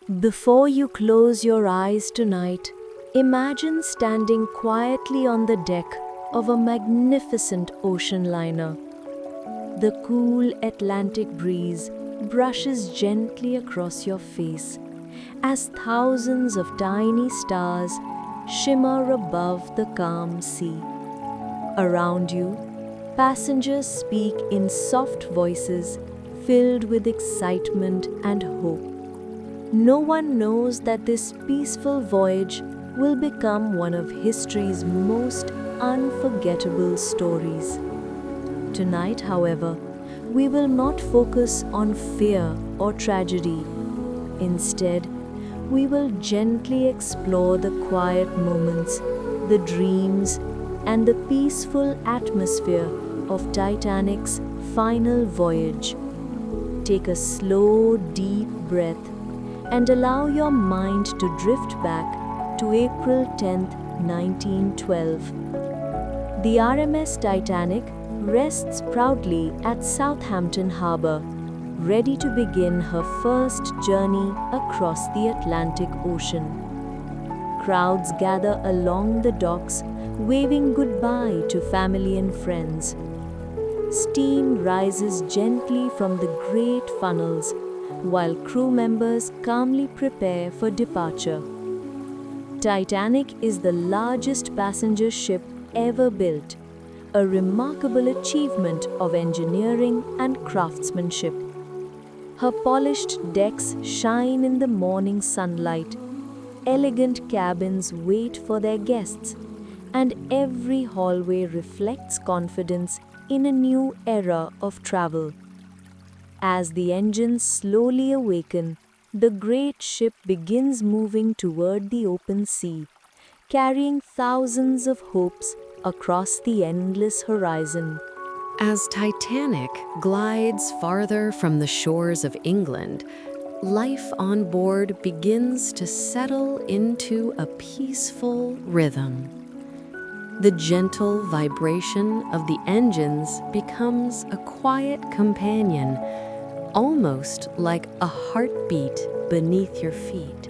Before you close your eyes tonight, imagine standing quietly on the deck of a magnificent ocean liner. The cool Atlantic breeze brushes gently across your face as thousands of tiny stars shimmer above the calm sea. Around you, passengers speak in soft voices filled with excitement and hope. No one knows that this peaceful voyage will become one of history's most unforgettable stories. Tonight, however, we will not focus on fear or tragedy. Instead, we will gently explore the quiet moments, the dreams, and the peaceful atmosphere of Titanic's final voyage. Take a slow, deep breath and allow your mind to drift back to April 10, 1912. The RMS Titanic rests proudly at Southampton Harbour, ready to begin her first journey across the Atlantic Ocean. Crowds gather along the docks, waving goodbye to family and friends. Steam rises gently from the great funnels, while crew members calmly prepare for departure. Titanic is the largest passenger ship ever built, a remarkable achievement of engineering and craftsmanship. Her polished decks shine in the morning sunlight, elegant cabins wait for their guests, and every hallway reflects confidence in a new era of travel. As the engines slowly awaken, the great ship begins moving toward the open sea, carrying thousands of hopes across the endless horizon. As Titanic glides farther from the shores of England, life on board begins to settle into a peaceful rhythm. The gentle vibration of the engines becomes a quiet companion, almost like a heartbeat beneath your feet.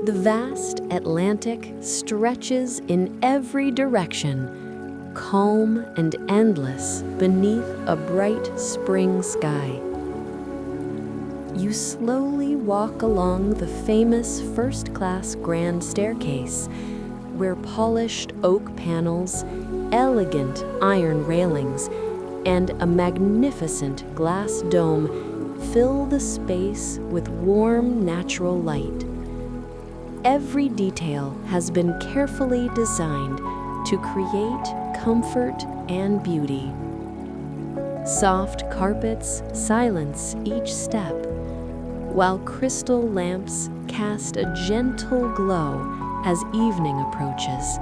The vast Atlantic stretches in every direction, calm and endless beneath a bright spring sky. You slowly walk along the famous first-class grand staircase, where polished oak panels, elegant iron railings, and a magnificent glass dome fill the space with warm natural light. Every detail has been carefully designed to create comfort and beauty. Soft carpets silence each step, while crystal lamps cast a gentle glow as evening approaches.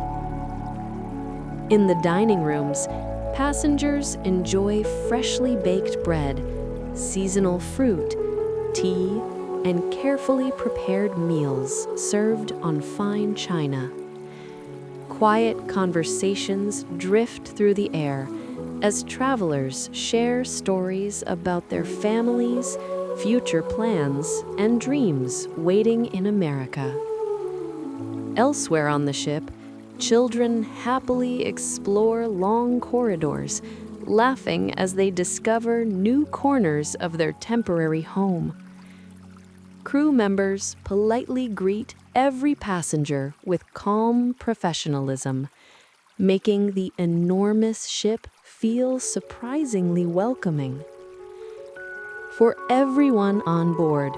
In the dining rooms, passengers enjoy freshly baked bread, seasonal fruit, tea, and carefully prepared meals served on fine china. Quiet conversations drift through the air as travelers share stories about their families, future plans, and dreams waiting in America. Elsewhere on the ship, children happily explore long corridors, laughing as they discover new corners of their temporary home. Crew members politely greet every passenger with calm professionalism, making the enormous ship feel surprisingly welcoming. For everyone on board,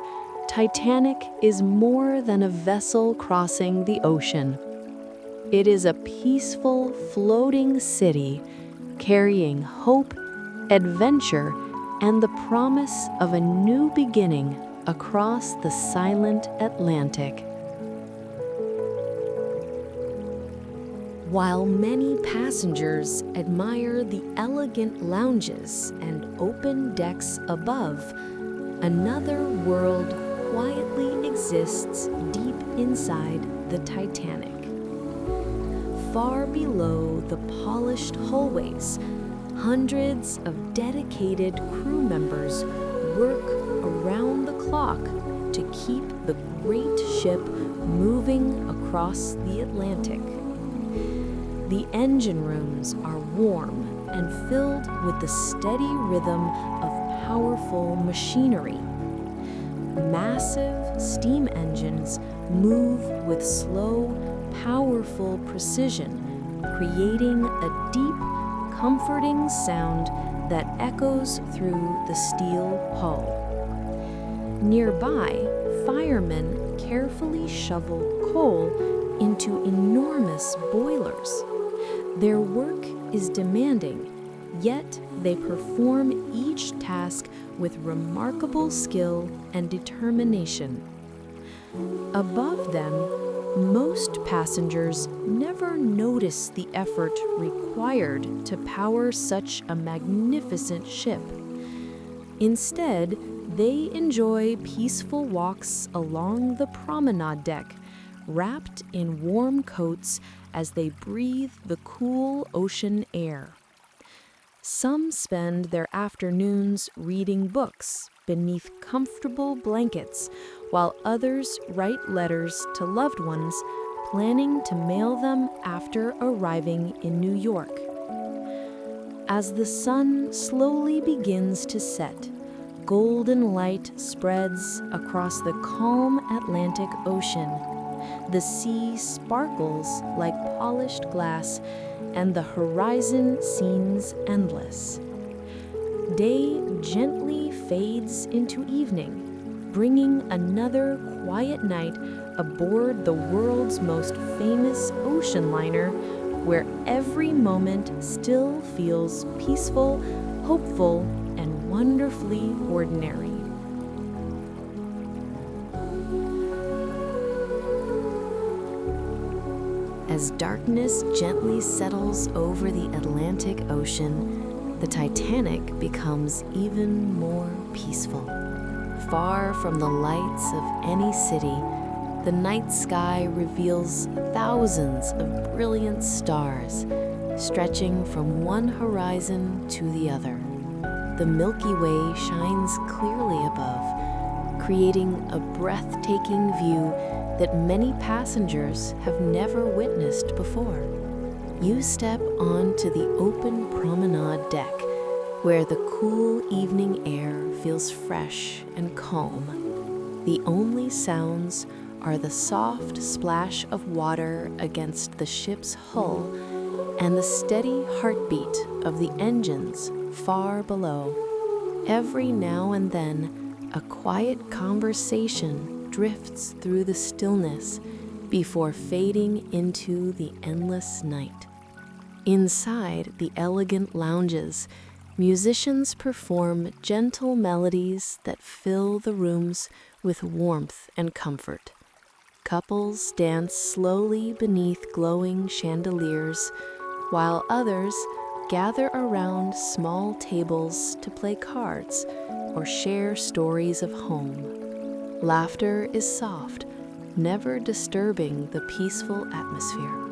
Titanic is more than a vessel crossing the ocean. It is a peaceful, floating city carrying hope, adventure, and the promise of a new beginning across the silent Atlantic. While many passengers admire the elegant lounges and open decks above, another world quietly exists deep inside the Titanic. Far below the polished hallways, hundreds of dedicated crew members work around the clock, to keep the great ship moving across the Atlantic. The engine rooms are warm and filled with the steady rhythm of powerful machinery. Massive steam engines move with slow, powerful precision, creating a deep, comforting sound that echoes through the steel hull. Nearby, firemen carefully shovel coal into enormous boilers. Their work is demanding, yet they perform each task with remarkable skill and determination. Above them, most passengers never notice the effort required to power such a magnificent ship. Instead, they enjoy peaceful walks along the promenade deck, wrapped in warm coats as they breathe the cool ocean air. Some spend their afternoons reading books beneath comfortable blankets, while others write letters to loved ones, planning to mail them after arriving in New York. As the sun slowly begins to set, golden light spreads across the calm Atlantic Ocean. The sea sparkles like polished glass, and the horizon seems endless. Day gently fades into evening, bringing another quiet night aboard the world's most famous ocean liner, where every moment still feels peaceful, hopeful, and wonderfully ordinary. As darkness gently settles over the Atlantic Ocean, the Titanic becomes even more peaceful. Far from the lights of any city, the night sky reveals thousands of brilliant stars, stretching from one horizon to the other. The Milky Way shines clearly above, creating a breathtaking view that many passengers have never witnessed before. You step onto the open promenade deck, where the cool evening air feels fresh and calm. The only sounds are the soft splash of water against the ship's hull and the steady heartbeat of the engines far below. Every now and then, a quiet conversation drifts through the stillness before fading into the endless night. Inside the elegant lounges, musicians perform gentle melodies that fill the rooms with warmth and comfort. Couples dance slowly beneath glowing chandeliers, while others gather around small tables to play cards or share stories of home. Laughter is soft, never disturbing the peaceful atmosphere.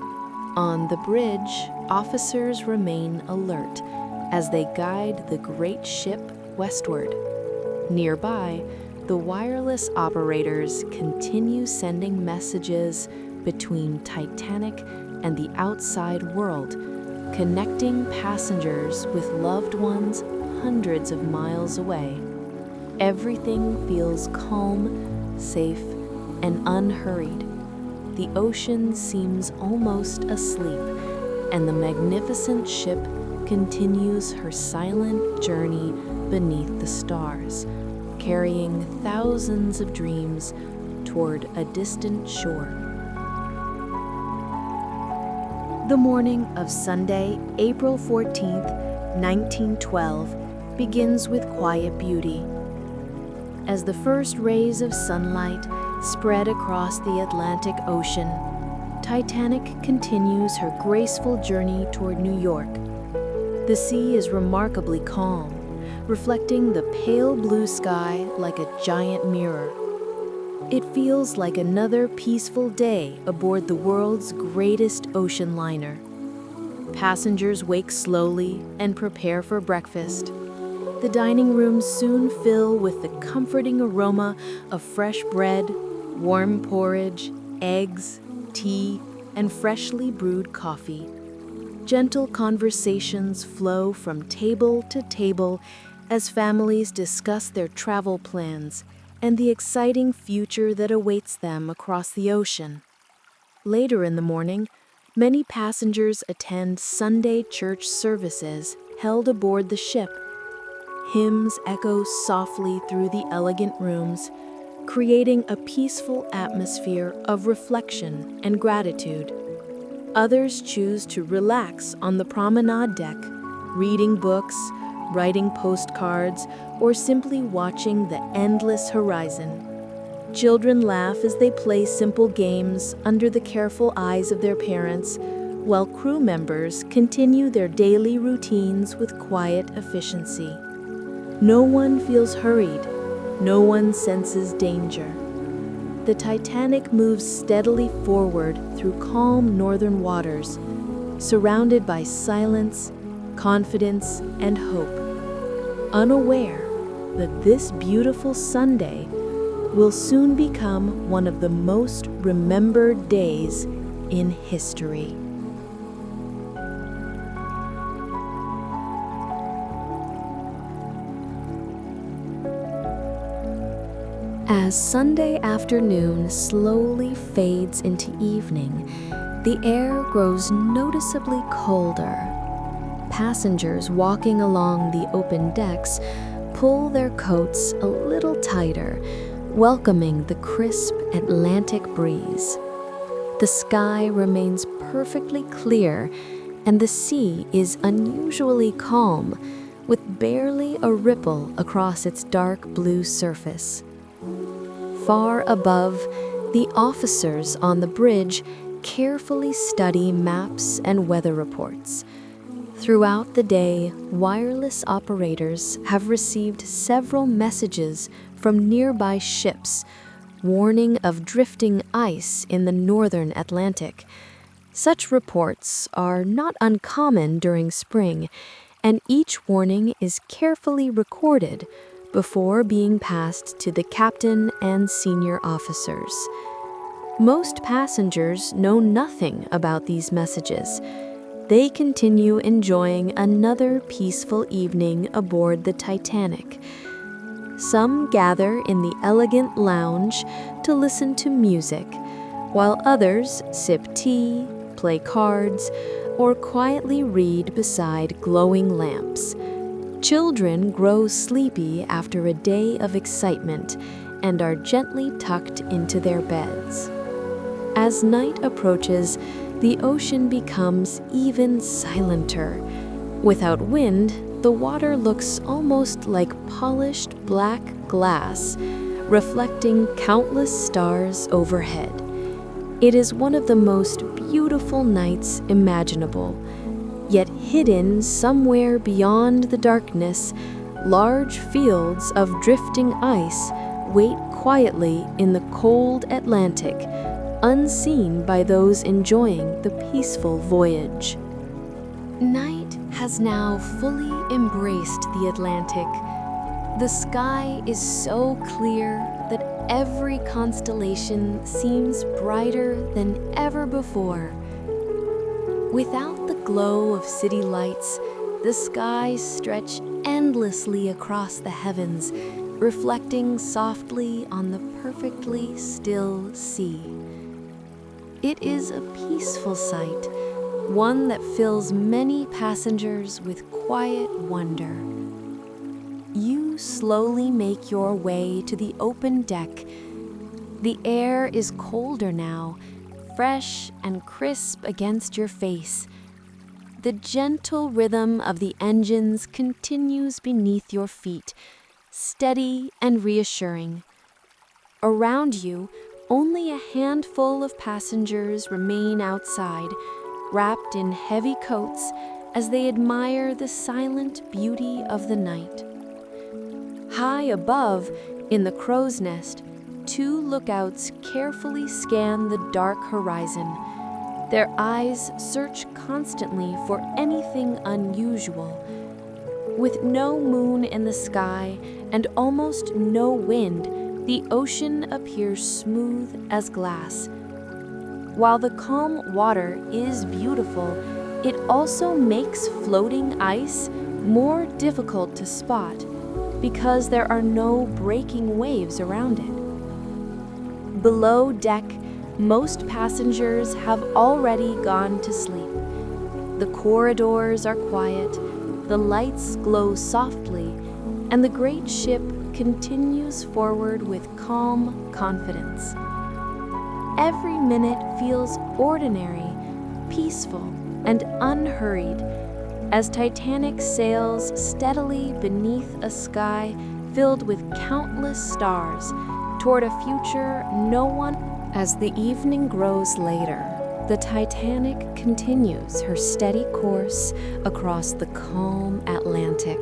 On the bridge, officers remain alert as they guide the great ship westward. Nearby, the wireless operators continue sending messages between Titanic and the outside world, connecting passengers with loved ones hundreds of miles away. Everything feels calm, safe, and unhurried. The ocean seems almost asleep, and the magnificent ship continues her silent journey beneath the stars, carrying thousands of dreams toward a distant shore. The morning of Sunday, April 14th, 1912, begins with quiet beauty. As the first rays of sunlight spread across the Atlantic Ocean, Titanic continues her graceful journey toward New York. The sea is remarkably calm, reflecting the pale blue sky like a giant mirror. It feels like another peaceful day aboard the world's greatest ocean liner. Passengers wake slowly and prepare for breakfast. The dining rooms soon fill with the comforting aroma of fresh bread, warm porridge, eggs, tea, and freshly brewed coffee. Gentle conversations flow from table to table as families discuss their travel plans and the exciting future that awaits them across the ocean. Later in the morning, many passengers attend Sunday church services held aboard the ship. Hymns echo softly through the elegant rooms, creating a peaceful atmosphere of reflection and gratitude. Others choose to relax on the promenade deck, reading books, writing postcards, or simply watching the endless horizon. Children laugh as they play simple games under the careful eyes of their parents, while crew members continue their daily routines with quiet efficiency. No one feels hurried, no one senses danger. The Titanic moves steadily forward through calm northern waters, surrounded by silence, confidence, and hope, unaware that this beautiful Sunday will soon become one of the most remembered days in history. As Sunday afternoon slowly fades into evening, the air grows noticeably colder. Passengers walking along the open decks pull their coats a little tighter, welcoming the crisp Atlantic breeze. The sky remains perfectly clear, and the sea is unusually calm, with barely a ripple across its dark blue surface. Far above, the officers on the bridge carefully study maps and weather reports. Throughout the day, wireless operators have received several messages from nearby ships, warning of drifting ice in the northern Atlantic. Such reports are not uncommon during spring, and each warning is carefully recorded before being passed to the captain and senior officers. Most passengers know nothing about these messages. They continue enjoying another peaceful evening aboard the Titanic. Some gather in the elegant lounge to listen to music, while others sip tea, play cards, or quietly read beside glowing lamps. Children grow sleepy after a day of excitement and are gently tucked into their beds. As night approaches, the ocean becomes even silenter. Without wind, the water looks almost like polished black glass, reflecting countless stars overhead. It is one of the most beautiful nights imaginable. Yet hidden somewhere beyond the darkness, large fields of drifting ice wait quietly in the cold Atlantic, unseen by those enjoying the peaceful voyage. Night has now fully embraced the Atlantic. The sky is so clear that every constellation seems brighter than ever before. Without the glow of city lights, the skies stretch endlessly across the heavens, reflecting softly on the perfectly still sea. It is a peaceful sight, one that fills many passengers with quiet wonder. You slowly make your way to the open deck. The air is colder now, fresh and crisp against your face. The gentle rhythm of the engines continues beneath your feet, steady and reassuring. Around you, only a handful of passengers remain outside, wrapped in heavy coats as they admire the silent beauty of the night. High above, in the crow's nest, two lookouts carefully scan the dark horizon. Their eyes search constantly for anything unusual. With no moon in the sky and almost no wind, the ocean appears smooth as glass. While the calm water is beautiful, it also makes floating ice more difficult to spot because there are no breaking waves around it. Below deck, most passengers have already gone to sleep. The corridors are quiet, the lights glow softly, and the great ship continues forward with calm confidence. Every minute feels ordinary, peaceful, and unhurried as Titanic sails steadily beneath a sky filled with countless stars toward a future no one. As the evening grows later, the Titanic continues her steady course across the calm Atlantic.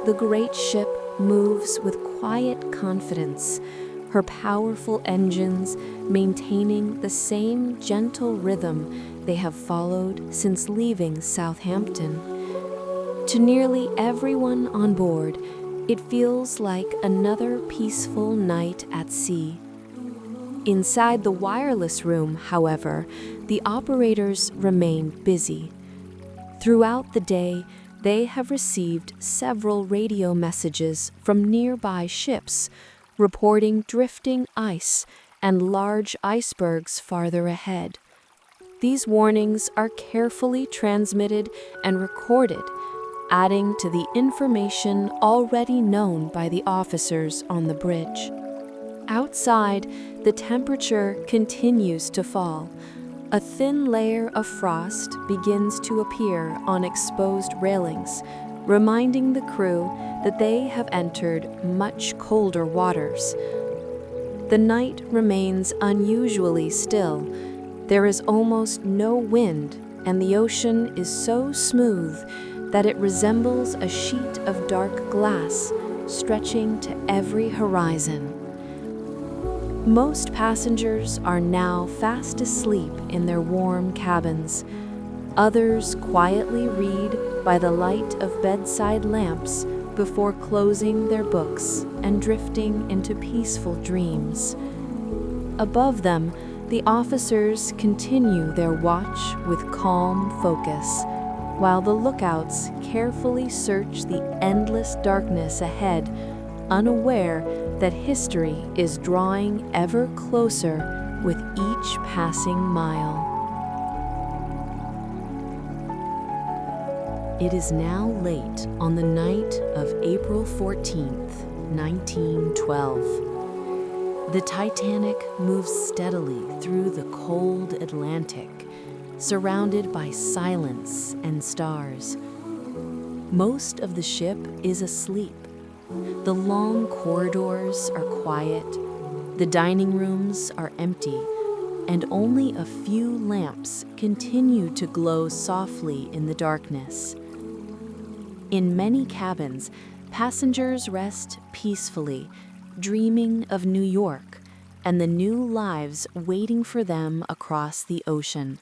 The great ship moves with quiet confidence, her powerful engines maintaining the same gentle rhythm they have followed since leaving Southampton. To nearly everyone on board, it feels like another peaceful night at sea. Inside the wireless room, however, the operators remain busy. Throughout the day, they have received several radio messages from nearby ships, reporting drifting ice and large icebergs farther ahead. These warnings are carefully transmitted and recorded, adding to the information already known by the officers on the bridge. Outside, the temperature continues to fall. A thin layer of frost begins to appear on exposed railings, reminding the crew that they have entered much colder waters. The night remains unusually still. There is almost no wind, and the ocean is so smooth that it resembles a sheet of dark glass stretching to every horizon. Most passengers are now fast asleep in their warm cabins. Others quietly read by the light of bedside lamps before closing their books and drifting into peaceful dreams. Above them, the officers continue their watch with calm focus, while the lookouts carefully search the endless darkness ahead, unaware that history is drawing ever closer with each passing mile. It is now late on the night of April 14th, 1912. The Titanic moves steadily through the cold Atlantic, surrounded by silence and stars. Most of the ship is asleep. The long corridors are quiet, the dining rooms are empty, and only a few lamps continue to glow softly in the darkness. In many cabins, passengers rest peacefully, dreaming of New York and the new lives waiting for them across the ocean.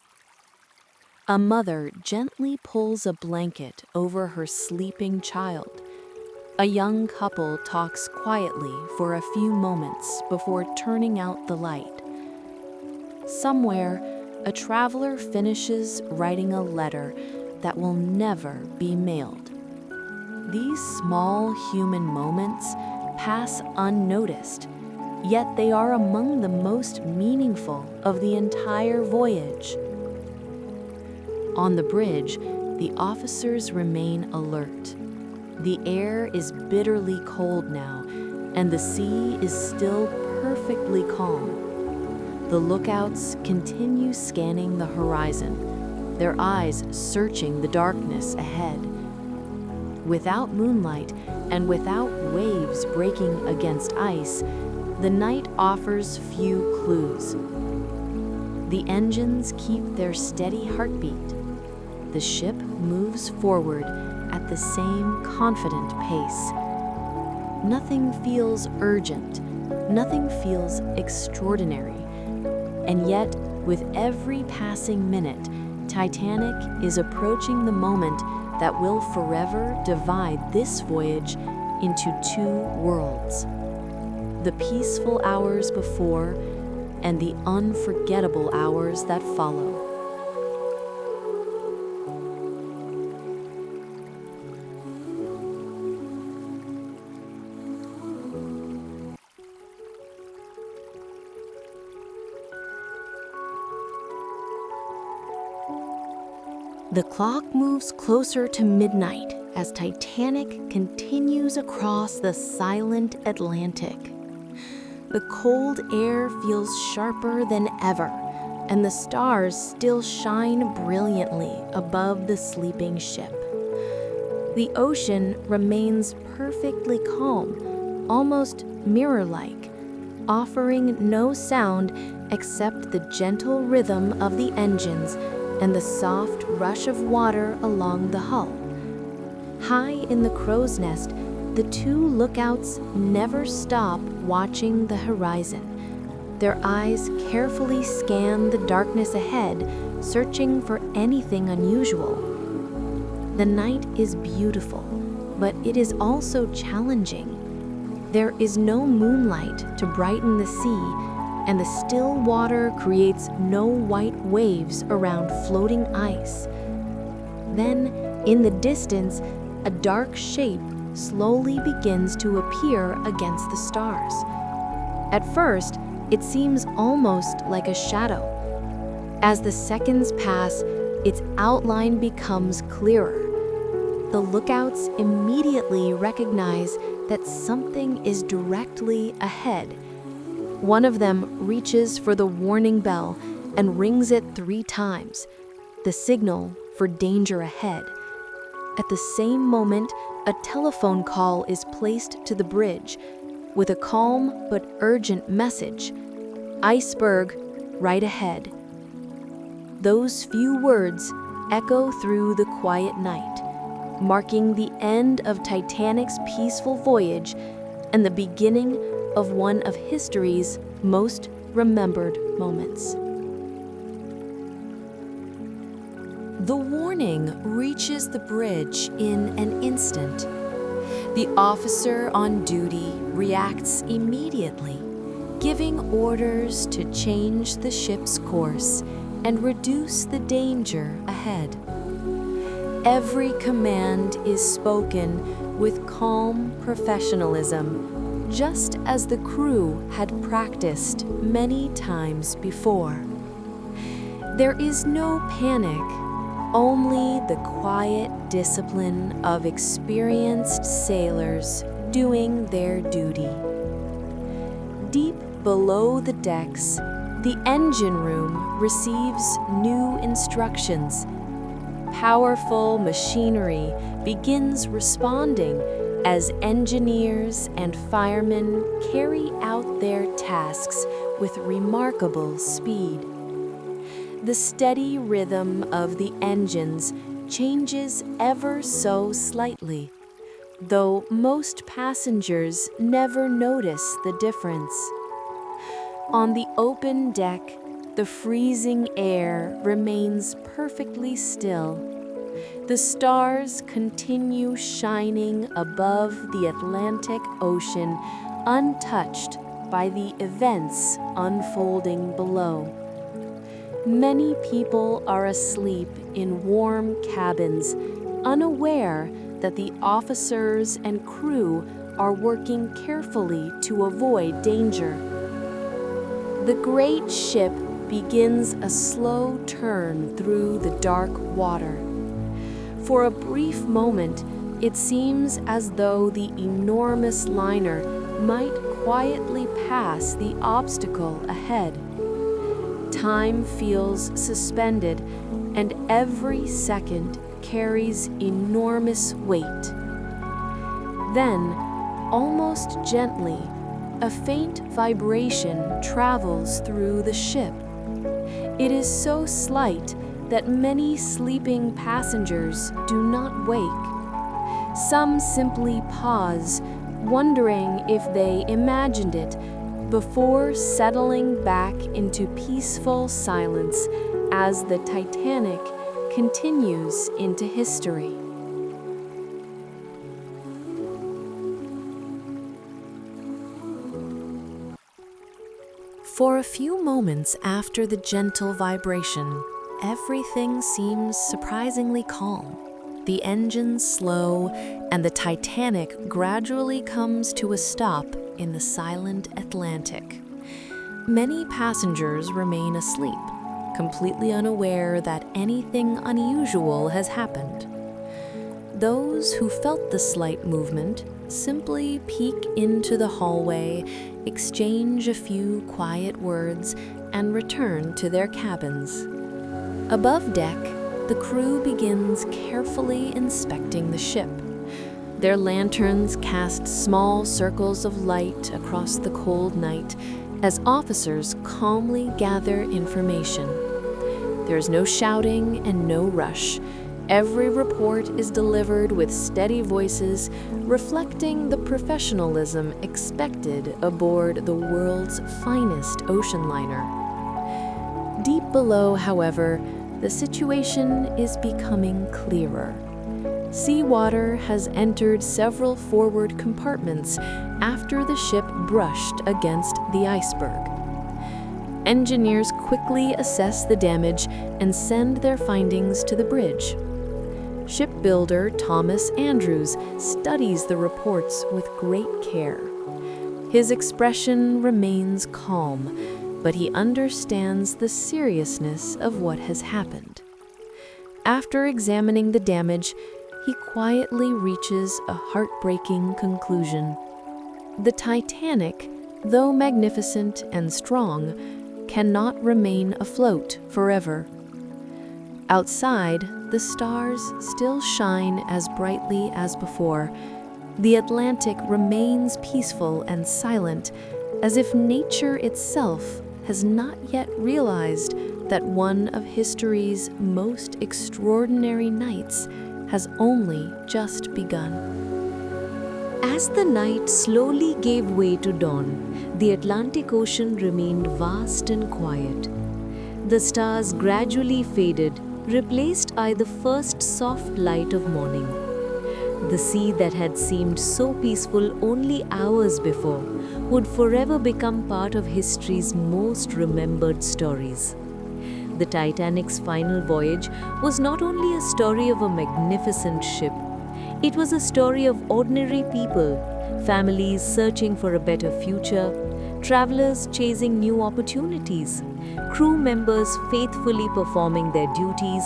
A mother gently pulls a blanket over her sleeping child. A young couple talks quietly for a few moments before turning out the light. Somewhere, a traveler finishes writing a letter that will never be mailed. These small human moments pass unnoticed, yet they are among the most meaningful of the entire voyage. On the bridge, the officers remain alert. The air is bitterly cold now, and the sea is still perfectly calm. The lookouts continue scanning the horizon, their eyes searching the darkness ahead. Without moonlight and without waves breaking against ice, the night offers few clues. The engines keep their steady heartbeat. The ship moves forward at the same confident pace. Nothing feels urgent, nothing feels extraordinary. And yet, with every passing minute, Titanic is approaching the moment that will forever divide this voyage into two worlds: the peaceful hours before and the unforgettable hours that follow. The clock moves closer to midnight as Titanic continues across the silent Atlantic. The cold air feels sharper than ever, and the stars still shine brilliantly above the sleeping ship. The ocean remains perfectly calm, almost mirror-like, offering no sound except the gentle rhythm of the engines and the soft rush of water along the hull. High in the crow's nest, the two lookouts never stop watching the horizon. Their eyes carefully scan the darkness ahead, searching for anything unusual. The night is beautiful, but it is also challenging. There is no moonlight to brighten the sea, and the still water creates no white waves around floating ice. Then, in the distance, a dark shape slowly begins to appear against the stars. At first, it seems almost like a shadow. As the seconds pass, its outline becomes clearer. The lookouts immediately recognize that something is directly ahead. One of them reaches for the warning bell and rings it 3 times, the signal for danger ahead. At the same moment, a telephone call is placed to the bridge with a calm but urgent message: "Iceberg, right ahead." Those few words echo through the quiet night, marking the end of Titanic's peaceful voyage and the beginning of one of history's most remembered moments. The warning reaches the bridge in an instant. The officer on duty reacts immediately, giving orders to change the ship's course and reduce the danger ahead. Every command is spoken with calm professionalism, just as the crew had practiced many times before. There is no panic, only the quiet discipline of experienced sailors doing their duty. Deep below the decks, the engine room receives new instructions. Powerful machinery begins responding as engineers and firemen carry out their tasks with remarkable speed. The steady rhythm of the engines changes ever so slightly, though most passengers never notice the difference. On the open deck, the freezing air remains perfectly still. The stars continue shining above the Atlantic Ocean, untouched by the events unfolding below. Many people are asleep in warm cabins, unaware that the officers and crew are working carefully to avoid danger. The great ship begins a slow turn through the dark water. For a brief moment, it seems as though the enormous liner might quietly pass the obstacle ahead. Time feels suspended, and every second carries enormous weight. Then, almost gently, a faint vibration travels through the ship. It is so slight that many sleeping passengers do not wake. Some simply pause, wondering if they imagined it, before settling back into peaceful silence as the Titanic continues into history. For a few moments after the gentle vibration, everything seems surprisingly calm. The engines slow, and the Titanic gradually comes to a stop in the silent Atlantic. Many passengers remain asleep, completely unaware that anything unusual has happened. Those who felt the slight movement simply peek into the hallway, exchange a few quiet words, and return to their cabins. Above deck, the crew begins carefully inspecting the ship. Their lanterns cast small circles of light across the cold night as officers calmly gather information. There's no shouting and no rush. Every report is delivered with steady voices, reflecting the professionalism expected aboard the world's finest ocean liner. Deep below, however, the situation is becoming clearer. Seawater has entered several forward compartments after the ship brushed against the iceberg. Engineers quickly assess the damage and send their findings to the bridge. Shipbuilder Thomas Andrews studies the reports with great care. His expression remains calm, but he understands the seriousness of what has happened. After examining the damage, he quietly reaches a heartbreaking conclusion. The Titanic, though magnificent and strong, cannot remain afloat forever. Outside, the stars still shine as brightly as before. The Atlantic remains peaceful and silent, as if nature itself has not yet realized that one of history's most extraordinary nights has only just begun. As the night slowly gave way to dawn, the Atlantic Ocean remained vast and quiet. The stars gradually faded, replaced by the first soft light of morning. The sea that had seemed so peaceful only hours before would forever become part of history's most remembered stories. The Titanic's final voyage was not only a story of a magnificent ship, it was a story of ordinary people, families searching for a better future, travelers chasing new opportunities, crew members faithfully performing their duties,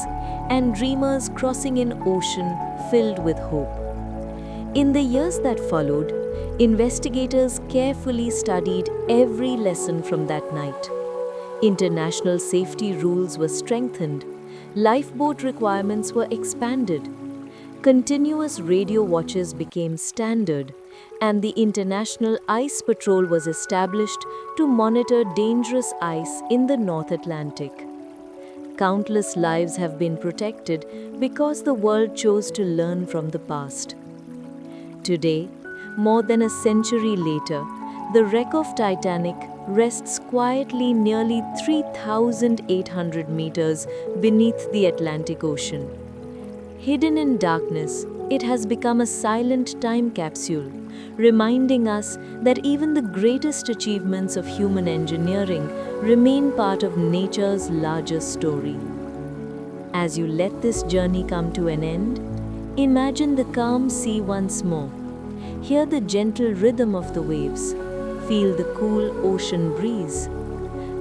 and dreamers crossing an ocean filled with hope. In the years that followed, investigators carefully studied every lesson from that night. International safety rules were strengthened, lifeboat requirements were expanded, continuous radio watches became standard, and the International Ice Patrol was established to monitor dangerous ice in the North Atlantic. Countless lives have been protected because the world chose to learn from the past. Today, more than a century later, the wreck of Titanic rests quietly nearly 3,800 meters beneath the Atlantic Ocean. Hidden in darkness, it has become a silent time capsule, reminding us that even the greatest achievements of human engineering remain part of nature's larger story. As you let this journey come to an end, imagine the calm sea once more. Hear the gentle rhythm of the waves. Feel the cool ocean breeze.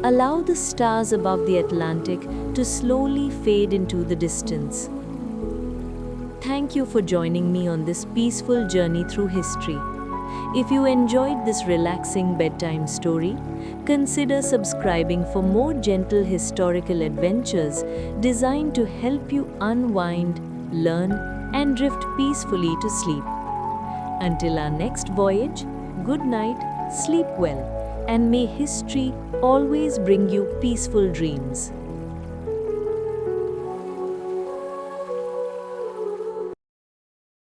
Allow the stars above the Atlantic to slowly fade into the distance. Thank you for joining me on this peaceful journey through history. If you enjoyed this relaxing bedtime story, consider subscribing for more gentle historical adventures designed to help you unwind, learn, and drift peacefully to sleep. Until our next voyage, good night, sleep well, and may history always bring you peaceful dreams.